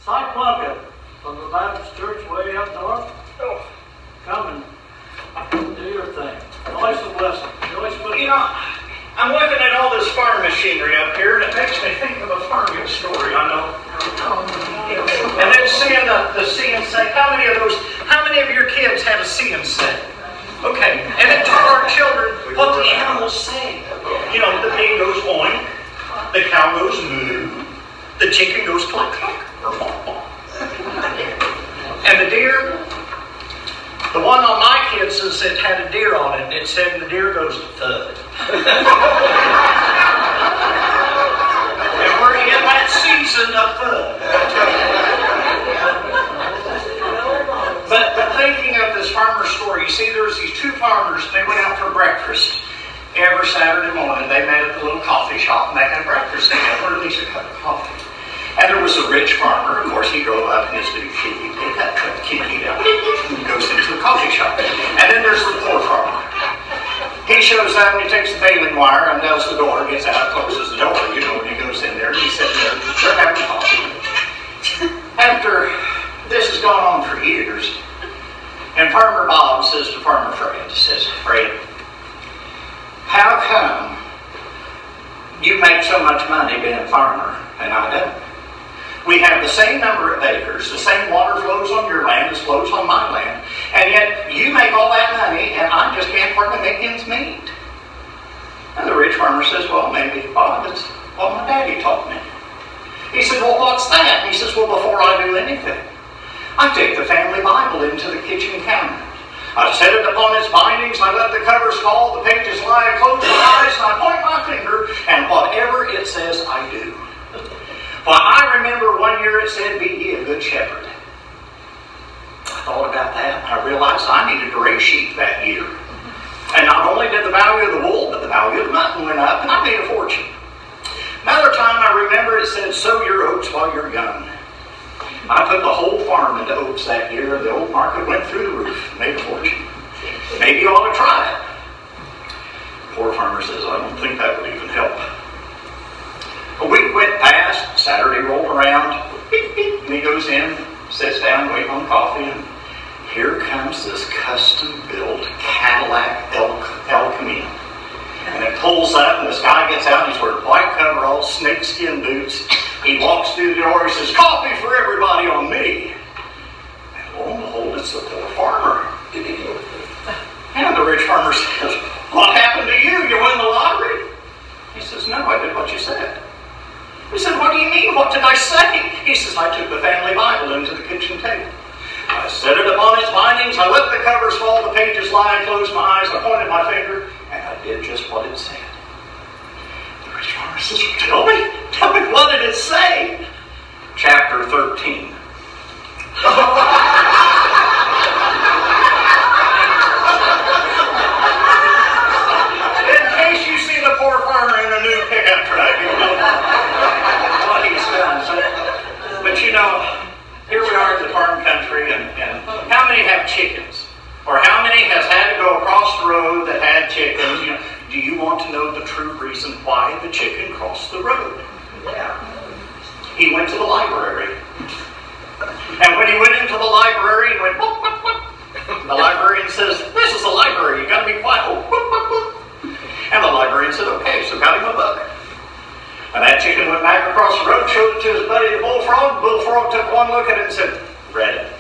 Plunkett from the Baptist Church way up north. Come and do your thing. Joyce and blessing. Joyce, you know, I'm looking at all this farm machinery up here, and it makes me think of a farming story, I know. And then seeing the see and say, how many of your kids have a see and say? Okay, and then taught our children what the animals say. You know, the pig goes oink, the cow goes moo, the chicken goes cluck cluck, or bonk bonk. And the deer, the one on my kids says it had a deer on it, and it said the deer goes thud. And we're in that season of thud. But thinking of this farmer story, you see there's these two farmers, they went out for breakfast every Saturday morning. They met at the little coffee shop and they had breakfast together, or at least a cup of coffee. And there was a rich farmer, of course, he drove up in his new Jeep, he did that truck, key out, and goes into the coffee shop. And then there's the poor farmer. He shows up and he takes the baling wire and nails the door, gets out, closes the door, you know, when he goes in there, and he's sitting there, they're having coffee. After this has gone on for years, and Farmer Bob says to Farmer Fred, he says, Fred, how come you make so much money being a farmer and I don't? We have the same number of acres, the same water flows on your land as flows on my land, and yet you make all that money and I just can't hardly make ends meet. And the rich farmer says, well, maybe, Bob, it's what my daddy taught me. He said, well, what's that? And he says, well, before I do anything, I take the family Bible into the kitchen counter. I set it upon its bindings, I let the covers fall, the pages lie, I close my eyes, and I point my finger, and whatever it says, I do. Well, I remember one year it said, be ye a good shepherd. I thought about that, and I realized I needed to raise sheep that year. And not only did the value of the wool, but the value of the mutton went up, and I made a fortune. Another time I remember it said, sow your oats while you're young. I put the whole farm into oats that year, and the oat market went through the roof, made a fortune. Maybe you ought to try it. The poor farmer says, I don't think that would even help. A week went past, Saturday rolled around, beep, beep, and he goes in, sits down, waiting on coffee, and here comes this custom-built Cadillac El Camino. And it pulls up, and this guy gets out, and he's wearing white coveralls, snakeskin boots. He walks through the door, he says, coffee for everybody on me. And lo and behold, it's the poor farmer. And the rich farmer says, what happened to you? You won the lottery? He says, no, I did what you said. He said, what do you mean? What did I say? He says, I took the family Bible into the kitchen table. I set it upon its bindings, I let the covers fall, the pages lie, I closed my eyes, I pointed my finger, and I did just what it said. The rich farmer says, tell me, what did it say? Chapter 13. In case you see the poor farmer in a new pickup truck, you know what he's done. But you know, here we are in the farm country, and how many have chickens? Or how many has had to go across the road that had chickens? You know, do you want to know the true reason why the chicken crossed the road? Yeah. He went to the library. And when he went into the library, he went, whoop, whoop, whoop. The librarian says, this is the library, you got to be quiet. Oh, whoop, whoop, whoop. And the librarian said, okay, so got him a book. And that chicken went back across the road, showed it to his buddy, the bullfrog. The bullfrog took one look at it and said, read it.